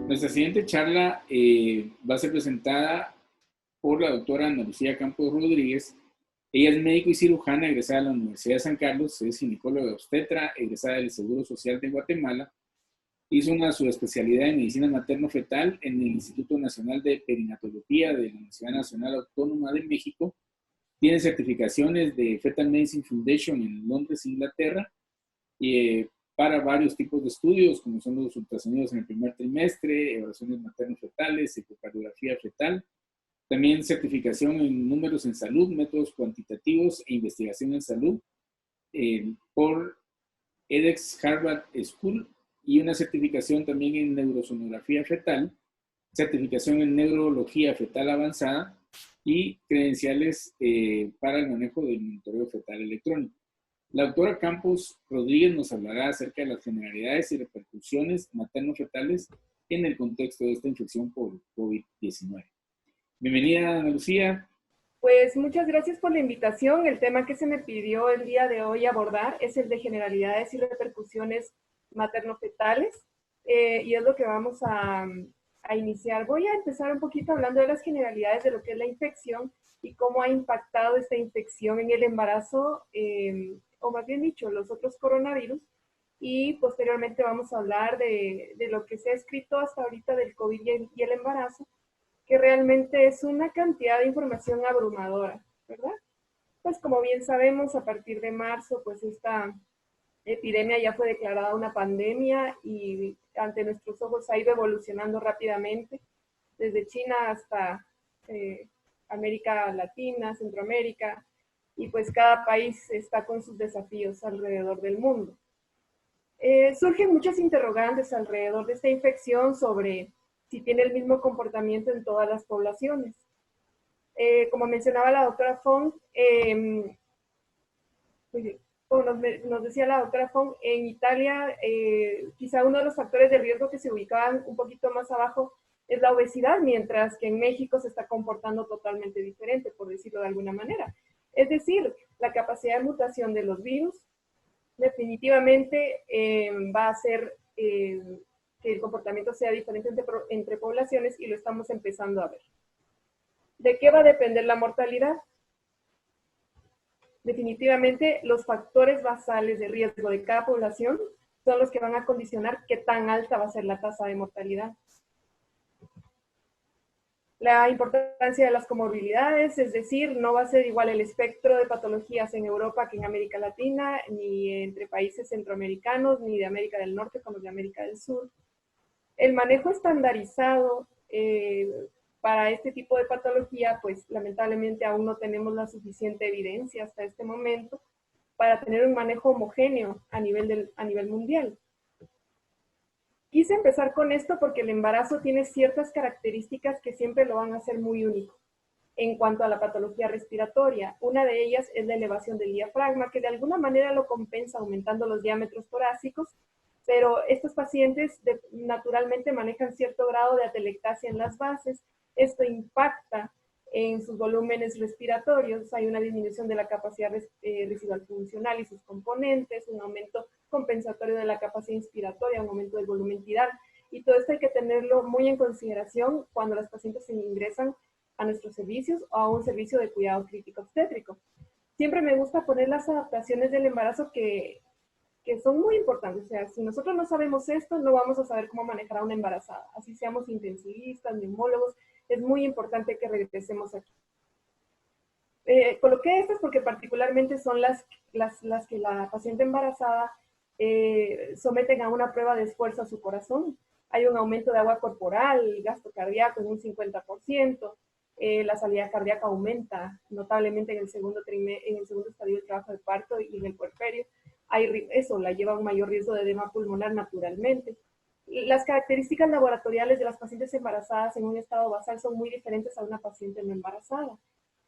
Nuestra siguiente charla va a ser presentada por la doctora Ana Lucía Campos Rodríguez. Ella es médico y cirujana egresada de la Universidad de San Carlos, es ginecóloga obstetra, egresada del Seguro Social de Guatemala. Hizo una subespecialidad en medicina materno-fetal en el Instituto Nacional de Perinatología de la Universidad Nacional Autónoma de México. Tiene certificaciones de Fetal Medicine Foundation en Londres, Inglaterra, para varios tipos de estudios, como son los ultrasonidos en el primer trimestre, evaluaciones materno-fetales, ecocardiografía fetal. También certificación en números en salud, métodos cuantitativos e investigación en salud por edX Harvard School, y una certificación también en neurosonografía fetal, certificación en neurología fetal avanzada y credenciales para el manejo del monitoreo fetal electrónico. La doctora Campos Rodríguez nos hablará acerca de las generalidades y repercusiones materno-fetales en el contexto de esta infección por COVID-19. Bienvenida, Ana Lucía. Pues muchas gracias por la invitación. El tema que se me pidió el día de hoy abordar es el de generalidades y repercusiones materno-fetales, y es lo que vamos a iniciar. Voy a empezar un poquito hablando de las generalidades de lo que es la infección y cómo ha impactado esta infección en el embarazo, o más bien dicho, los otros coronavirus, y posteriormente vamos a hablar de lo que se ha escrito hasta ahorita del COVID y el embarazo, que realmente es una cantidad de información abrumadora, ¿verdad? Pues como bien sabemos, a partir de marzo, pues esta epidemia ya fue declarada una pandemia y ante nuestros ojos ha ido evolucionando rápidamente, desde China hasta América Latina, Centroamérica, y pues cada país está con sus desafíos alrededor del mundo. Surgen muchas interrogantes alrededor de esta infección sobre si tiene el mismo comportamiento en todas las poblaciones. Como mencionaba la doctora Fong, como nos decía la doctora Fong, en Italia quizá uno de los factores de riesgo que se ubicaban un poquito más abajo es la obesidad, mientras que en México se está comportando totalmente diferente, por decirlo de alguna manera. Es decir, la capacidad de mutación de los virus definitivamente va a hacer que el comportamiento sea diferente entre poblaciones, y lo estamos empezando a ver. ¿De qué va a depender la mortalidad? Definitivamente los factores basales de riesgo de cada población son los que van a condicionar qué tan alta va a ser la tasa de mortalidad. La importancia de las comorbilidades, es decir, no va a ser igual el espectro de patologías en Europa que en América Latina, ni entre países centroamericanos, ni de América del Norte con los de América del Sur. El manejo estandarizado para este tipo de patología, pues lamentablemente aún no tenemos la suficiente evidencia hasta este momento para tener un manejo homogéneo a nivel mundial. Quise empezar con esto porque el embarazo tiene ciertas características que siempre lo van a hacer muy único. En cuanto a la patología respiratoria, una de ellas es la elevación del diafragma, que de alguna manera lo compensa aumentando los diámetros torácicos, pero estos pacientes naturalmente manejan cierto grado de atelectasia en las bases. Esto impacta en sus volúmenes respiratorios, hay una disminución de la capacidad residual funcional y sus componentes, un aumento compensatorio de la capacidad inspiratoria, un aumento del volumen tidal, y todo esto hay que tenerlo muy en consideración cuando las pacientes se ingresan a nuestros servicios o a un servicio de cuidado crítico obstétrico. Siempre me gusta poner las adaptaciones del embarazo que son muy importantes. O sea, si nosotros no sabemos esto, no vamos a saber cómo manejar a una embarazada. Así seamos intensivistas, neumólogos, es muy importante que regresemos aquí. Coloqué estas porque particularmente son las que la paciente embarazada someten a una prueba de esfuerzo a su corazón. Hay un aumento de agua corporal, el gasto cardíaco en un 50%, la salida cardíaca aumenta notablemente en el segundo estadio del trabajo de parto y en el puerperio. Eso la lleva a un mayor riesgo de edema pulmonar naturalmente. Las características laboratoriales de las pacientes embarazadas en un estado basal son muy diferentes a una paciente no embarazada.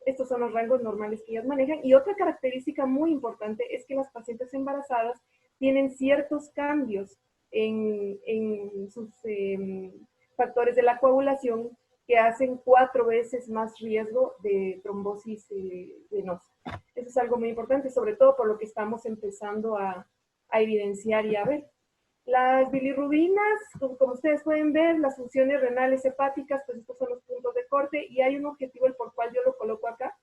Estos son los rangos normales que ellas manejan. Y otra característica muy importante es que las pacientes embarazadas tienen ciertos cambios en sus factores de la coagulación que hacen 4 veces más riesgo de trombosis venosa. Eso es algo muy importante, sobre todo por lo que estamos empezando a evidenciar y a ver. Las bilirrubinas, como ustedes pueden ver, las funciones renales hepáticas, pues estos son los puntos de corte y hay un objetivo el por cual yo lo coloco acá,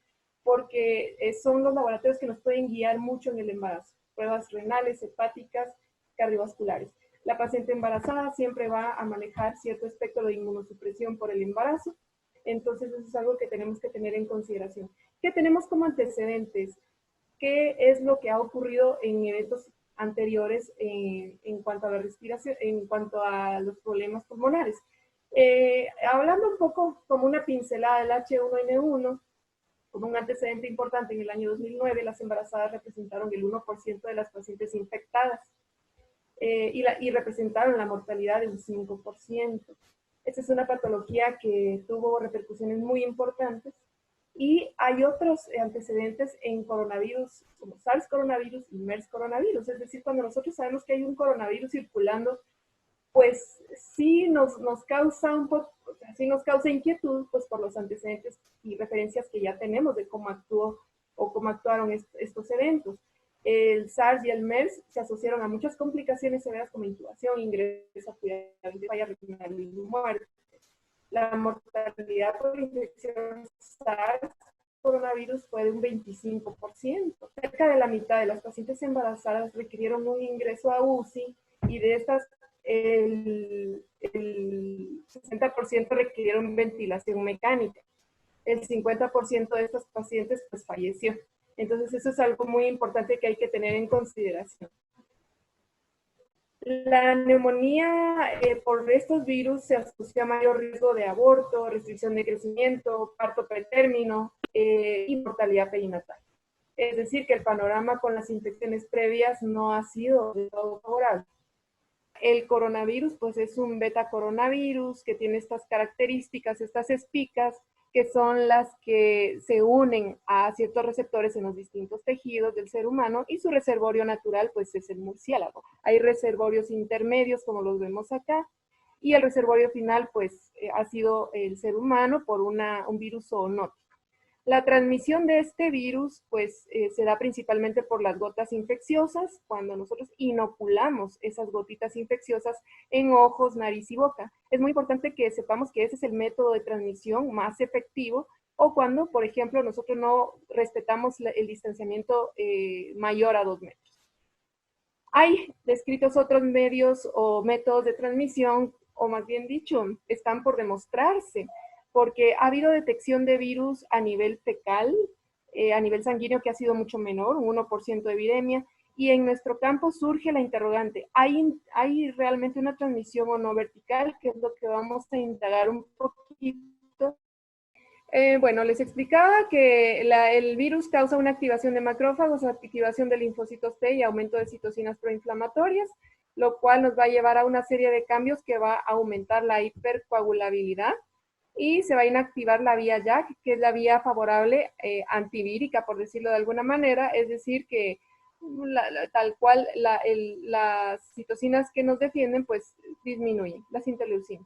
porque son los laboratorios que nos pueden guiar mucho en el embarazo. Pruebas renales, hepáticas, cardiovasculares. La paciente embarazada siempre va a manejar cierto espectro de inmunosupresión por el embarazo, entonces eso es algo que tenemos que tener en consideración. ¿Qué tenemos como antecedentes? ¿Qué es lo que ha ocurrido en eventos anteriores en cuanto a la respiración, en cuanto a los problemas pulmonares? Hablando un poco como una pincelada del H1N1, como un antecedente importante, en el año 2009 las embarazadas representaron el 1% de las pacientes infectadas y representaron la mortalidad del 5%. Esta es una patología que tuvo repercusiones muy importantes. Y hay otros antecedentes en coronavirus, como SARS coronavirus y MERS coronavirus. Es decir, cuando nosotros sabemos que hay un coronavirus circulando, pues sí nos causa un poco, o sea, sí nos causa inquietud, pues por los antecedentes y referencias que ya tenemos de cómo actuó o cómo actuaron estos eventos. El SARS y el MERS se asociaron a muchas complicaciones severas como intubación, ingreso a cuidados de falla renal y muerte. La mortalidad por infección SARS coronavirus fue de un 25%. Cerca de la mitad de las pacientes embarazadas requirieron un ingreso a UCI y de estas el 60% requirieron ventilación mecánica. El 50% de estas pacientes pues falleció. Entonces eso es algo muy importante que hay que tener en consideración. La neumonía por estos virus se asocia a mayor riesgo de aborto, restricción de crecimiento, parto pretérmino y mortalidad perinatal. Es decir, que el panorama con las infecciones previas no ha sido de todo favorable. El coronavirus, pues es un beta coronavirus que tiene estas características, estas espicas, que son las que se unen a ciertos receptores en los distintos tejidos del ser humano y su reservorio natural pues es el murciélago. Hay reservorios intermedios como los vemos acá y el reservorio final pues ha sido el ser humano por un virus zoonótico. La transmisión de este virus pues se da principalmente por las gotas infecciosas cuando nosotros inoculamos esas gotitas infecciosas en ojos, nariz y boca. Es muy importante que sepamos que ese es el método de transmisión más efectivo o cuando, por ejemplo, nosotros no respetamos el distanciamiento mayor a 2 metros. Hay descritos otros medios o métodos de transmisión, o más bien dicho, están por demostrarse, porque ha habido detección de virus a nivel fecal, a nivel sanguíneo que ha sido mucho menor, un 1% de epidemia, y en nuestro campo surge la interrogante, ¿hay realmente una transmisión o no vertical? Que es lo que vamos a indagar un poquito. Bueno, les explicaba que el virus causa una activación de macrófagos, activación de linfocitos T y aumento de citocinas proinflamatorias, lo cual nos va a llevar a una serie de cambios que va a aumentar la hipercoagulabilidad y se va a inactivar la vía JAK, que es la vía favorable antivírica, por decirlo de alguna manera, es decir, que tal cual las citocinas que nos defienden, pues disminuyen, las interleucinas.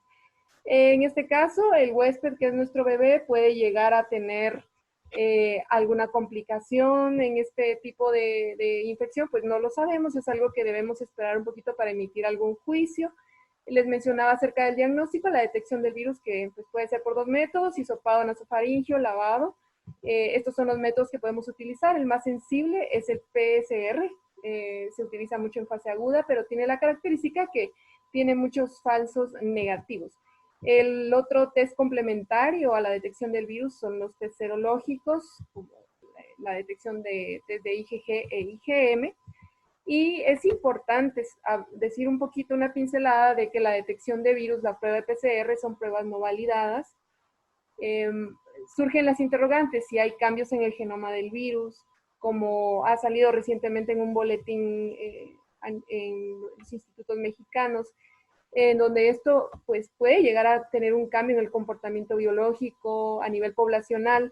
En este caso, el huésped, que es nuestro bebé, puede llegar a tener alguna complicación en este tipo de infección, pues no lo sabemos, es algo que debemos esperar un poquito para emitir algún juicio. Les mencionaba acerca del diagnóstico, la detección del virus, que pues, puede ser por 2 métodos, hisopado nasofaringio, lavado. Estos son los métodos que podemos utilizar. El más sensible es el PCR, se utiliza mucho en fase aguda, pero tiene la característica que tiene muchos falsos negativos. El otro test complementario a la detección del virus son los test serológicos, como la detección de IgG e IgM. Y es importante decir un poquito, una pincelada de que la detección de virus, la prueba de PCR, son pruebas no validadas. Surgen las interrogantes si hay cambios en el genoma del virus, como ha salido recientemente en un boletín en los institutos mexicanos, en donde esto pues, puede llegar a tener un cambio en el comportamiento biológico a nivel poblacional,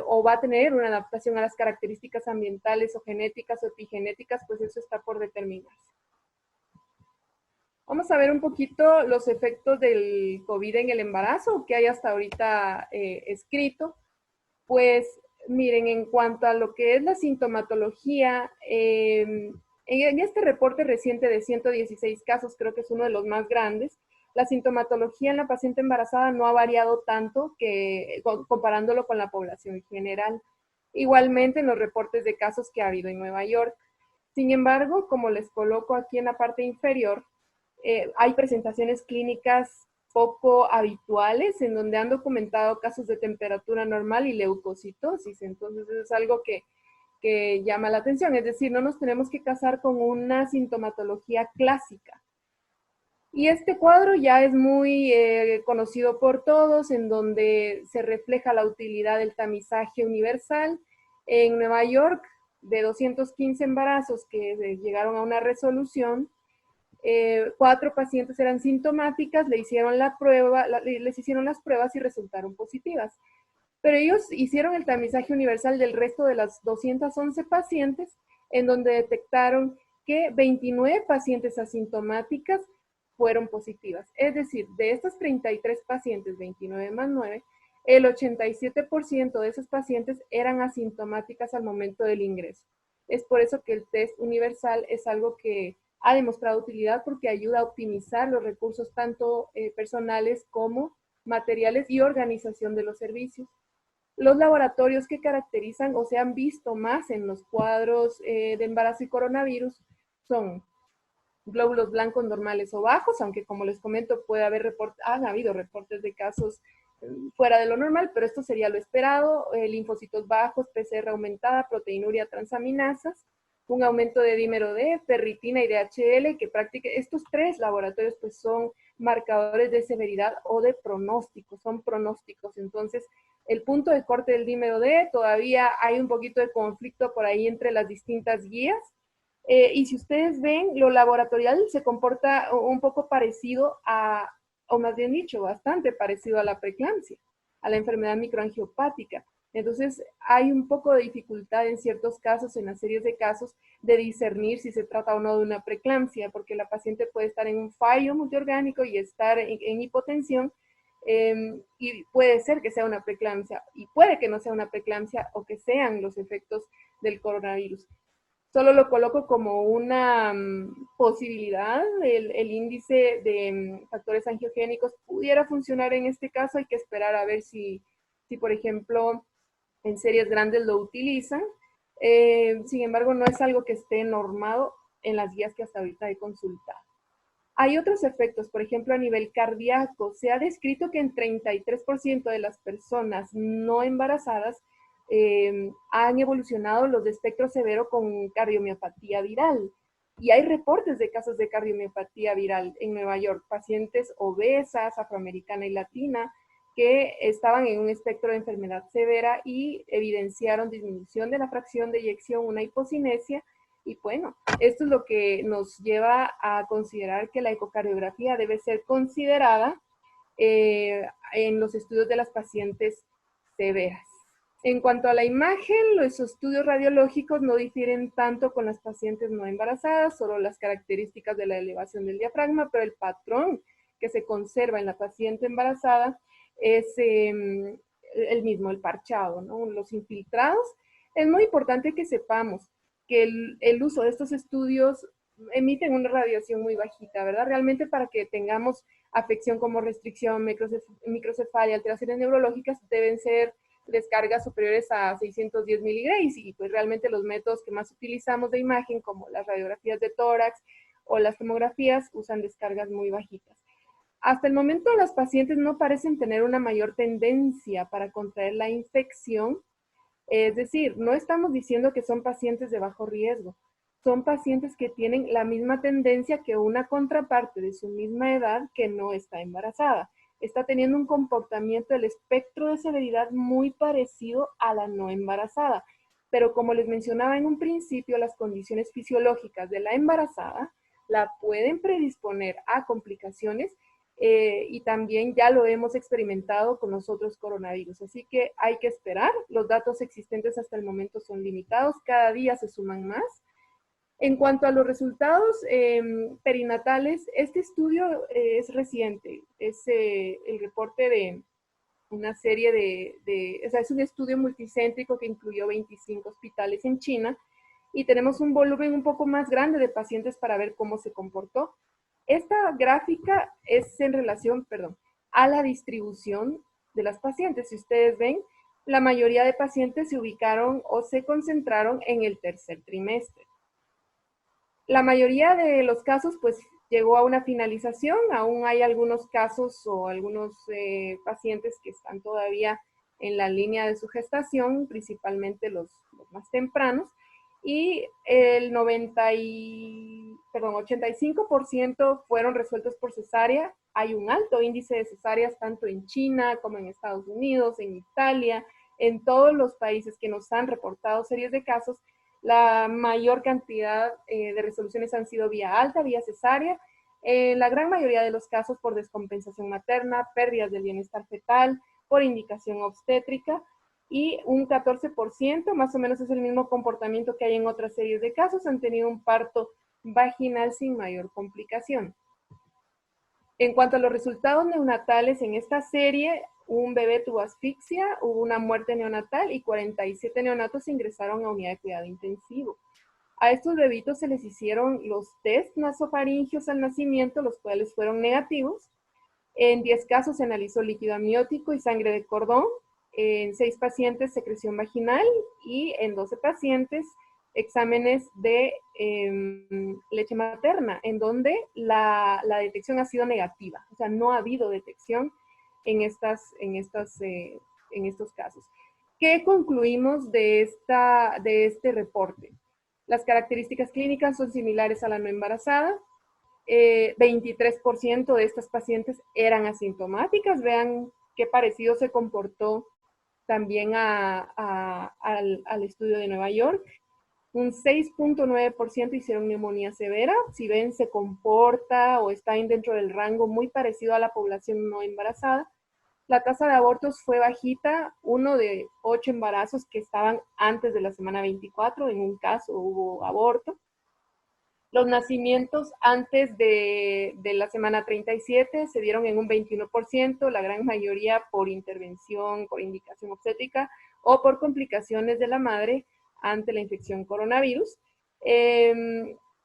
o va a tener una adaptación a las características ambientales o genéticas o epigenéticas, pues eso está por determinarse. Vamos a ver un poquito los efectos del COVID en el embarazo, que hay hasta ahorita escrito. Pues miren, en cuanto a lo que es la sintomatología, En este reporte reciente de 116 casos, creo que es uno de los más grandes, la sintomatología en la paciente embarazada no ha variado tanto comparándolo con la población en general. Igualmente en los reportes de casos que ha habido en Nueva York. Sin embargo, como les coloco aquí en la parte inferior, hay presentaciones clínicas poco habituales en donde han documentado casos de temperatura normal y leucocitosis. Entonces, eso es algo que llama la atención. Es decir, no nos tenemos que casar con una sintomatología clásica. Y este cuadro ya es muy conocido por todos, en donde se refleja la utilidad del tamizaje universal. En Nueva York, de 215 embarazos que llegaron a una resolución, 4 pacientes eran sintomáticas, les hicieron las pruebas y resultaron positivas. Pero ellos hicieron el tamizaje universal del resto de las 211 pacientes, en donde detectaron que 29 pacientes asintomáticas fueron positivas. Es decir, de estas 33 pacientes, 29 más 9, el 87% de esos pacientes eran asintomáticas al momento del ingreso. Es por eso que el test universal es algo que ha demostrado utilidad porque ayuda a optimizar los recursos tanto personales como materiales y organización de los servicios. Los laboratorios que caracterizan o se han visto más en los cuadros de embarazo y coronavirus son glóbulos blancos normales o bajos, aunque como les comento han habido reportes de casos fuera de lo normal, pero esto sería lo esperado, linfocitos bajos, PCR aumentada, proteinuria, transaminasas, un aumento de dímero D, ferritina y DHL, que estos 3 laboratorios pues son marcadores de severidad o de pronóstico, son pronósticos. Entonces, el punto de corte del dímero D, todavía hay un poquito de conflicto por ahí entre las distintas guías. Y si ustedes ven, lo laboratorial se comporta un poco parecido o más bien dicho, bastante parecido a la preeclampsia, a la enfermedad microangiopática. Entonces, hay un poco de dificultad en ciertos casos, en las series de casos, de discernir si se trata o no de una preeclampsia, porque la paciente puede estar en un fallo multiorgánico y estar en hipotensión, y puede ser que sea una preeclampsia, y puede que no sea una preeclampsia o que sean los efectos del coronavirus. Solo lo coloco como una posibilidad. El índice de factores angiogénicos pudiera funcionar en este caso. Hay que esperar a ver si por ejemplo, en series grandes lo utilizan. Sin embargo, no es algo que esté normado en las guías que hasta ahorita he consultado. Hay otros efectos, por ejemplo, a nivel cardíaco. Se ha descrito que en 33% de las personas no embarazadas han evolucionado los de espectro severo con cardiomiopatía viral. Y hay reportes de casos de cardiomiopatía viral en Nueva York, pacientes obesas, afroamericana y latina, que estaban en un espectro de enfermedad severa y evidenciaron disminución de la fracción de eyección, una hipocinesia. Y bueno, esto es lo que nos lleva a considerar que la ecocardiografía debe ser considerada en los estudios de las pacientes severas. En cuanto a la imagen, los estudios radiológicos no difieren tanto con las pacientes no embarazadas, solo las características de la elevación del diafragma, pero el patrón que se conserva en la paciente embarazada es el mismo, el parchado, ¿no? Los infiltrados. Es muy importante que sepamos que el uso de estos estudios emiten una radiación muy bajita, ¿verdad? Realmente para que tengamos afección como restricción, microcefalia, alteraciones neurológicas, deben ser descargas superiores a 610 miligrays, y pues realmente los métodos que más utilizamos de imagen, como las radiografías de tórax o las tomografías, usan descargas muy bajitas. Hasta el momento las pacientes no parecen tener una mayor tendencia para contraer la infección. Es decir, no estamos diciendo que son pacientes de bajo riesgo, son pacientes que tienen la misma tendencia que una contraparte de su misma edad que no está embarazada. Está teniendo un comportamiento del espectro de severidad muy parecido a la no embarazada. Pero como les mencionaba en un principio, las condiciones fisiológicas de la embarazada la pueden predisponer a complicaciones, y también ya lo hemos experimentado con los otros coronavirus. Así que hay que esperar. Los datos existentes hasta el momento son limitados, cada día se suman más. En cuanto a los resultados perinatales, este estudio es reciente, es el reporte de una serie o sea, es un estudio multicéntrico que incluyó 25 hospitales en China, y tenemos un volumen un poco más grande de pacientes para ver cómo se comportó. Esta gráfica es en relación, perdón, a la distribución de las pacientes. Si ustedes ven, la mayoría de pacientes se ubicaron o se concentraron en el tercer trimestre. La mayoría de los casos, pues, llegó a una finalización. Aún hay algunos casos o algunos pacientes que están todavía en la línea de su gestación, principalmente los más tempranos, y el 85% fueron resueltos por cesárea. Hay un alto índice de cesáreas tanto en China como en Estados Unidos, en Italia, en todos los países que nos han reportado series de casos. La mayor cantidad de resoluciones han sido vía alta, vía cesárea. La gran mayoría de los casos por descompensación materna, pérdidas del bienestar fetal, por indicación obstétrica, y un 14%, más o menos es el mismo comportamiento que hay en otras series de casos, han tenido un parto vaginal sin mayor complicación. En cuanto a los resultados neonatales en esta serie, un bebé tuvo asfixia, hubo una muerte neonatal y 47 neonatos ingresaron a unidad de cuidado intensivo. A estos bebitos se les hicieron los test nasofaringios al nacimiento, los cuales fueron negativos. En 10 casos se analizó líquido amniótico y sangre de cordón. En 6 pacientes secreción vaginal y en 12 pacientes exámenes de leche materna, en donde la detección ha sido negativa. O sea, no ha habido detección en estos casos. ¿Qué concluimos de este reporte? Las características clínicas son similares a la no embarazada. 23% de estas pacientes eran asintomáticas. Vean qué parecido se comportó también al estudio de Nueva York. Un 6.9% hicieron neumonía severa. Si ven, se comporta o está dentro del rango muy parecido a la población no embarazada. La tasa de abortos fue bajita, 1 de 8 embarazos que estaban antes de la semana 24, en un caso hubo aborto. Los nacimientos antes de la semana 37 se dieron en un 21%, la gran mayoría por intervención, por indicación obstétrica o por complicaciones de la madre ante la infección coronavirus.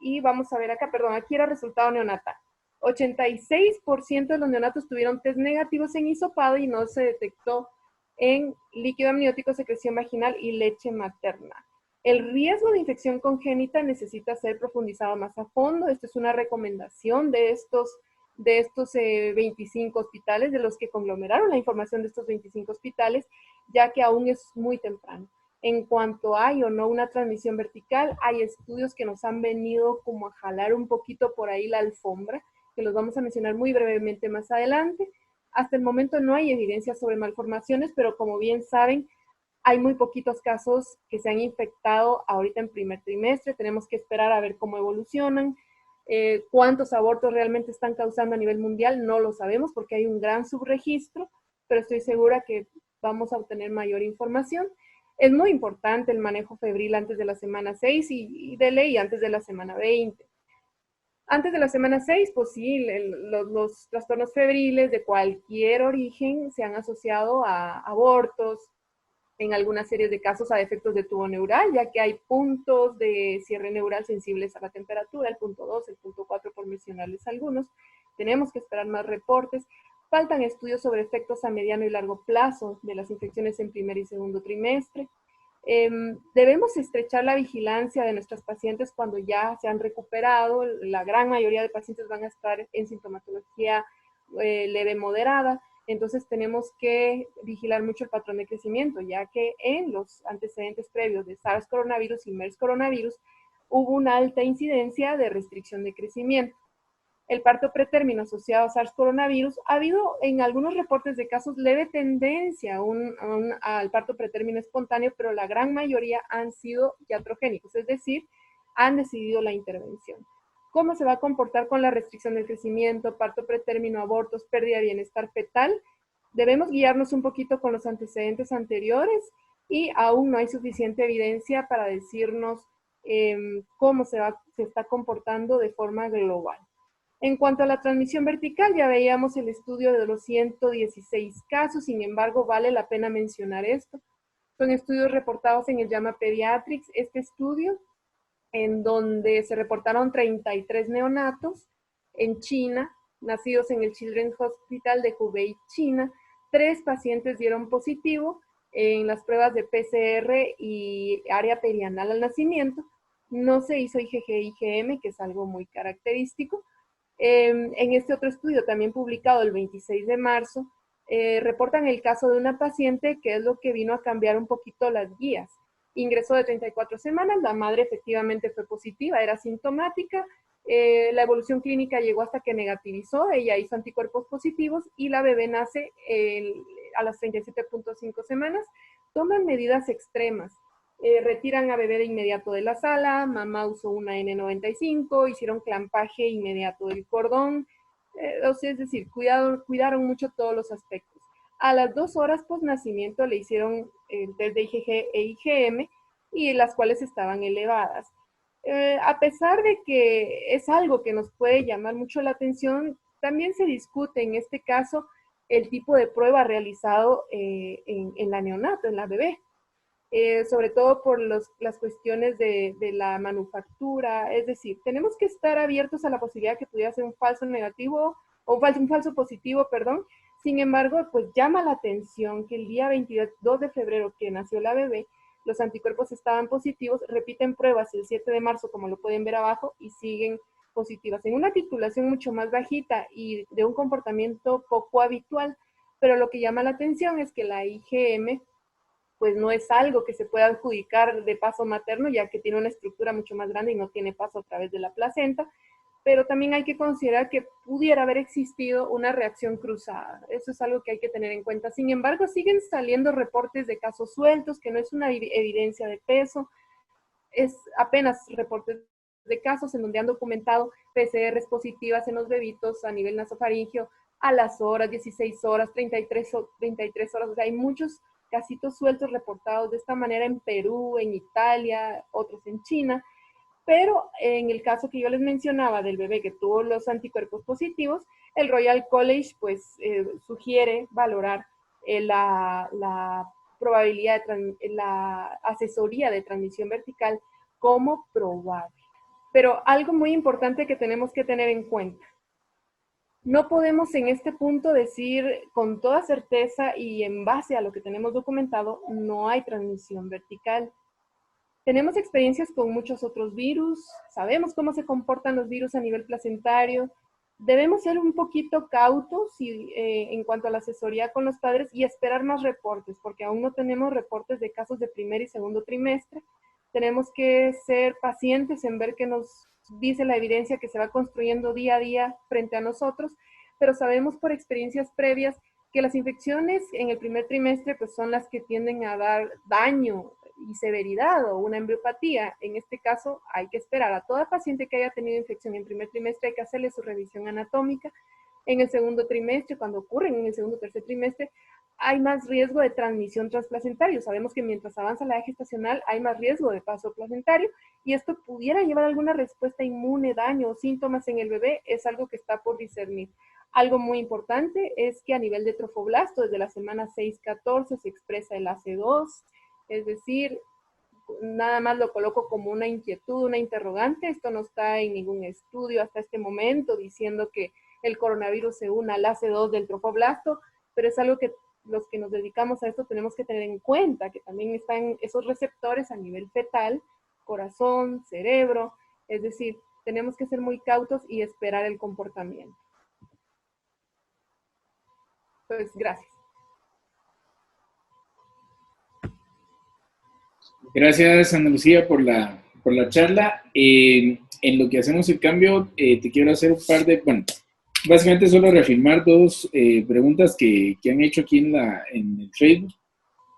Y vamos a ver acá, perdón, aquí era resultado neonatal. 86% de los neonatos tuvieron test negativos en hisopado y no se detectó en líquido amniótico, secreción vaginal y leche materna. El riesgo de infección congénita necesita ser profundizado más a fondo. Esta es una recomendación de estos 25 hospitales, de los que conglomeraron la información de estos 25 hospitales, ya que aún es muy temprano. En cuanto hay o no una transmisión vertical, hay estudios que nos han venido como a jalar un poquito por ahí la alfombra, que los vamos a mencionar muy brevemente más adelante. Hasta el momento no hay evidencia sobre malformaciones, pero como bien saben, hay muy poquitos casos que se han infectado ahorita en primer trimestre. Tenemos que esperar a ver cómo evolucionan. ¿Cuántos abortos realmente están causando a nivel mundial? No lo sabemos porque hay un gran subregistro, pero estoy segura que vamos a obtener mayor información. Es muy importante el manejo febril antes de la semana 6 y de ley antes de la semana 20. Antes de la semana 6, pues sí, los trastornos febriles de cualquier origen se han asociado a abortos, en algunas series de casos a defectos de tubo neural, ya que hay puntos de cierre neural sensibles a la temperatura, el punto 2, el punto 4, por mencionarles algunos. Tenemos que esperar más reportes. Faltan estudios sobre efectos a mediano y largo plazo de las infecciones en primer y segundo trimestre. Debemos estrechar la vigilancia de nuestras pacientes cuando ya se han recuperado. La gran mayoría de pacientes van a estar en sintomatología leve moderada. Entonces tenemos que vigilar mucho el patrón de crecimiento, ya que en los antecedentes previos de SARS coronavirus y MERS coronavirus hubo una alta incidencia de restricción de crecimiento. El parto pretérmino asociado a SARS coronavirus, ha habido en algunos reportes de casos leve tendencia al parto pretérmino espontáneo, pero la gran mayoría han sido iatrogénicos, es decir, han decidido la intervención. ¿Cómo se va a comportar con la restricción del crecimiento, parto pretérmino, abortos, pérdida de bienestar fetal? Debemos guiarnos un poquito con los antecedentes anteriores y aún no hay suficiente evidencia para decirnos cómo se está comportando de forma global. En cuanto a la transmisión vertical, ya veíamos el estudio de los 116 casos, sin embargo, vale la pena mencionar esto. Son estudios reportados en el JAMA Pediatrics. Este estudio en donde se reportaron 33 neonatos en China, nacidos en el Children's Hospital de Hubei, China. 3 pacientes dieron positivo en las pruebas de PCR y área perianal al nacimiento. No se hizo IgG-IgM, que es algo muy característico. En este otro estudio, también publicado el 26 de marzo, reportan el caso de una paciente que es lo que vino a cambiar un poquito las guías. Ingresó de 34 semanas, la madre efectivamente fue positiva, era sintomática, la evolución clínica llegó hasta que negativizó, ella hizo anticuerpos positivos y la bebé nace a las 37.5 semanas. Toman medidas extremas, retiran a bebé de inmediato de la sala, mamá usó una N95, hicieron clampaje inmediato del cordón, o sea, es decir, cuidaron mucho todos los aspectos. A las 2 horas post nacimiento le hicieron el test de IgG e IgM y las cuales estaban elevadas. A pesar de que es algo que nos puede llamar mucho la atención, también se discute en este caso el tipo de prueba realizado en la neonato, en la bebé. Sobre todo por las cuestiones de la manufactura, es decir, tenemos que estar abiertos a la posibilidad que pudiera ser un falso negativo o un falso positivo, perdón. Sin embargo, pues llama la atención que el día 22 de febrero que nació la bebé, los anticuerpos estaban positivos, repiten pruebas el 7 de marzo, como lo pueden ver abajo, y siguen positivas, en una titulación mucho más bajita y de un comportamiento poco habitual, pero lo que llama la atención es que la IgM pues no es algo que se pueda adjudicar de paso materno, ya que tiene una estructura mucho más grande y no tiene paso a través de la placenta, pero también hay que considerar que pudiera haber existido una reacción cruzada. Eso es algo que hay que tener en cuenta. Sin embargo, siguen saliendo reportes de casos sueltos, que no es una evidencia de peso, es apenas reportes de casos en donde han documentado PCRs positivas en los bebitos a nivel nasofaringeo a las horas, 16 horas, 33 horas, o sea, hay muchos casitos sueltos reportados de esta manera en Perú, en Italia, otros en China, pero en el caso que yo les mencionaba del bebé que tuvo los anticuerpos positivos, el Royal College pues sugiere valorar la probabilidad de la asesoría de transmisión vertical como probable. Pero algo muy importante que tenemos que tener en cuenta, no podemos en este punto decir con toda certeza y en base a lo que tenemos documentado, no hay transmisión vertical. Tenemos experiencias con muchos otros virus, sabemos cómo se comportan los virus a nivel placentario, debemos ser un poquito cautos en cuanto a la asesoría con los padres y esperar más reportes, porque aún no tenemos reportes de casos de primer y segundo trimestre. Tenemos que ser pacientes en ver qué nos dice la evidencia que se va construyendo día a día frente a nosotros, pero sabemos por experiencias previas que las infecciones en el primer trimestre pues son las que tienden a dar daño y severidad o una embriopatía. En este caso hay que esperar a toda paciente que haya tenido infección en primer trimestre, hay que hacerle su revisión anatómica. En el segundo trimestre, cuando ocurren en el segundo o tercer trimestre, hay más riesgo de transmisión transplacentaria. Sabemos que mientras avanza la edad gestacional hay más riesgo de paso placentario y esto pudiera llevar a alguna respuesta inmune, daño o síntomas en el bebé, es algo que está por discernir. Algo muy importante es que a nivel de trofoblasto, desde la semana 6-14 se expresa el AC2, es decir, nada más lo coloco como una inquietud, una interrogante. Esto no está en ningún estudio hasta este momento diciendo que el coronavirus se una al AC2 del trofoblasto, pero es algo que los que nos dedicamos a esto tenemos que tener en cuenta, que también están esos receptores a nivel fetal, corazón, cerebro, es decir, tenemos que ser muy cautos y esperar el comportamiento. Pues gracias. Gracias, Ana Lucía, por la charla. En lo que hacemos el cambio, te quiero hacer un par de, bueno, básicamente solo reafirmar dos preguntas que han hecho aquí en el Facebook.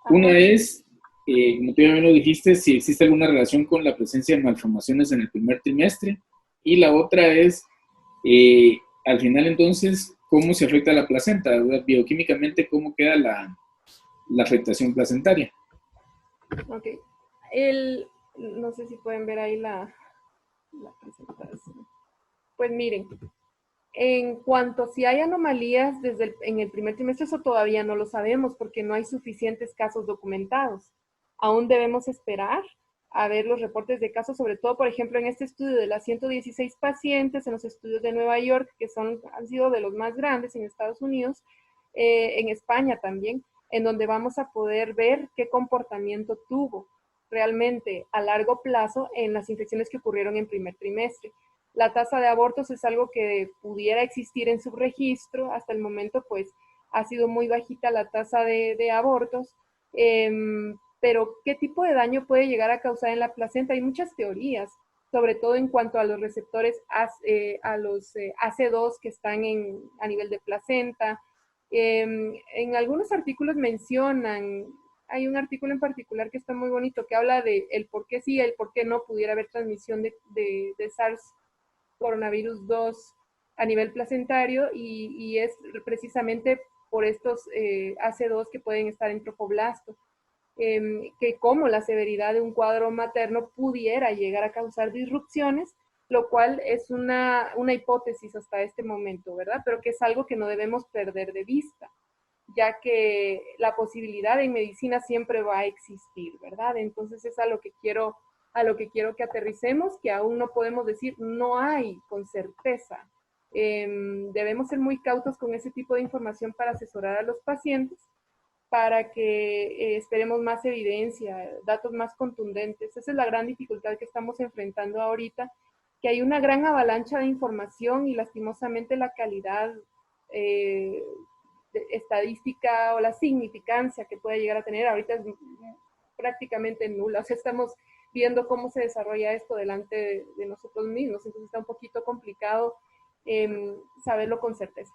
Una es, como tú ya me lo dijiste, si existe alguna relación con la presencia de malformaciones en el primer trimestre. Y la otra es, al final entonces, ¿cómo se afecta la placenta? Bioquímicamente, ¿cómo queda la afectación placentaria? Ok. No sé si pueden ver ahí la presentación. Pues miren, en cuanto si hay anomalías en el primer trimestre, eso todavía no lo sabemos porque no hay suficientes casos documentados. Aún debemos esperar a ver los reportes de casos, sobre todo, por ejemplo, en este estudio de las 116 pacientes, en los estudios de Nueva York, que han sido de los más grandes en Estados Unidos, en España también, en donde vamos a poder ver qué comportamiento tuvo realmente a largo plazo en las infecciones que ocurrieron en primer trimestre. La tasa de abortos es algo que pudiera existir en su registro. Hasta el momento, pues, ha sido muy bajita la tasa de abortos. Pero ¿qué tipo de daño puede llegar a causar en la placenta? Hay muchas teorías, sobre todo en cuanto a los receptores, a los AC2 que están a nivel de placenta. En algunos artículos mencionan, hay un artículo en particular que está muy bonito, que habla de el por qué sí, el por qué no pudiera haber transmisión de SARS coronavirus 2 a nivel placentario, y es precisamente por estos AC2 que pueden estar en tropoblasto, que como la severidad de un cuadro materno pudiera llegar a causar disrupciones, lo cual es una hipótesis hasta este momento, ¿verdad? Pero que es algo que no debemos perder de vista, ya que la posibilidad en medicina siempre va a existir, ¿verdad? Entonces es a lo que quiero que aterricemos, que aún no podemos decir, no hay con certeza. Debemos ser muy cautos con ese tipo de información para asesorar a los pacientes, para que esperemos más evidencia, datos más contundentes. Esa es la gran dificultad que estamos enfrentando ahorita, que hay una gran avalancha de información y lastimosamente la calidad estadística o la significancia que puede llegar a tener ahorita es prácticamente nula. O sea, estamos viendo cómo se desarrolla esto delante nosotros mismos, entonces está un poquito complicado saberlo con certeza.